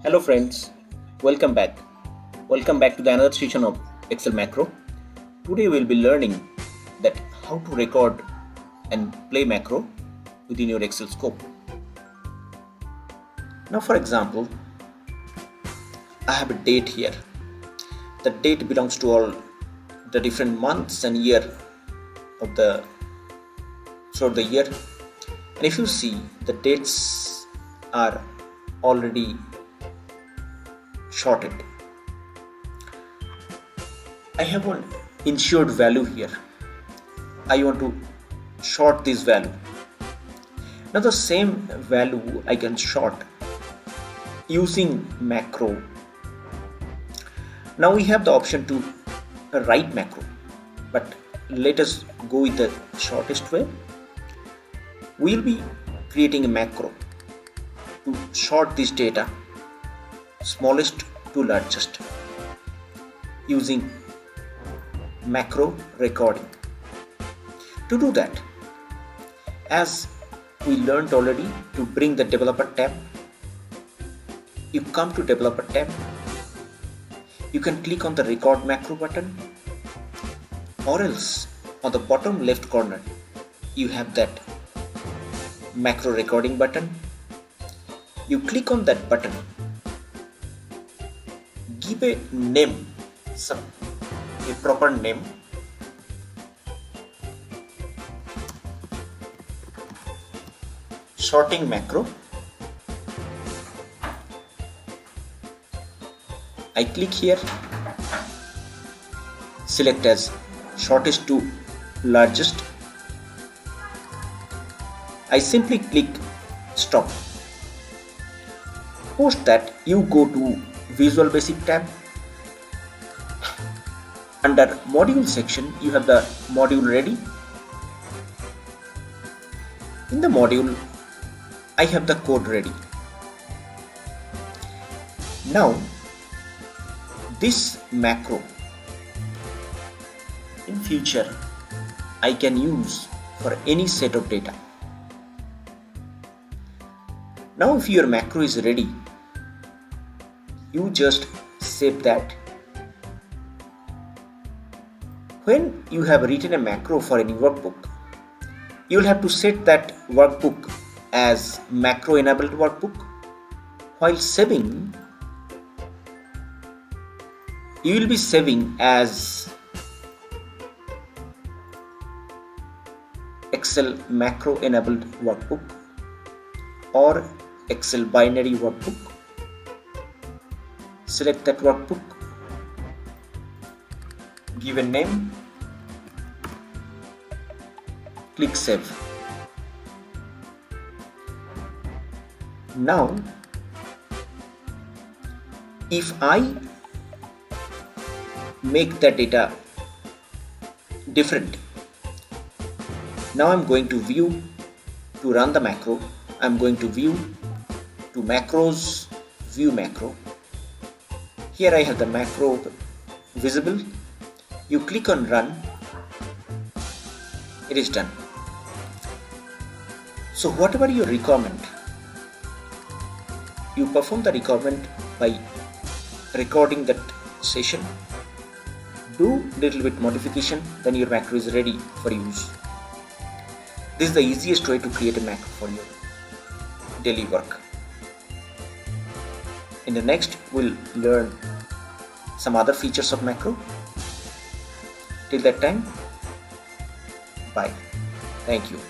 Hello friends, welcome back. Welcome back to the another session of Excel macro. Today we'll be learning that how to record and play macro within your Excel scope. Now for example, I have a date here. The date belongs to all the different months and year of throughout the year. And if you see, the dates are already shorted. I have one insured value here. I want to short this value. Now the same value I can short using macro. Now we have the option to write macro, but let us go with the shortest way. We'll be creating a macro to sort this data smallest to largest using macro recording. To do that, as we learned already, to bring the developer tab, you come to developer tab, you can click on the record macro button, or else on the bottom left corner you have that macro recording button. You click on that button, give a name, a proper name, sorting macro. I click here, select as shortest to largest. I simply click stop. Post that, you go to Visual Basic tab. Under module section, you have the module ready. In the module, I have the code ready. Now, this macro in future I can use for any set of data. Now if your macro is ready, you just save that. When you have written a macro for any workbook, you will have to set that workbook as macro enabled workbook. While saving, you will be saving as Excel macro enabled workbook or Excel binary workbook. Select that workbook, give a name, click save. Now if I make the data different, now I'm going to view to run the macro. I'm going to view to macros, view macro. Here I have the macro visible. You click on run, it is done. So whatever your requirement, you perform the requirement by recording that session. Do little bit modification, then your macro is ready for use. This is the easiest way to create a macro for your daily work. In the next, we'll learn some other features of macro. Till that time, bye. Thank you.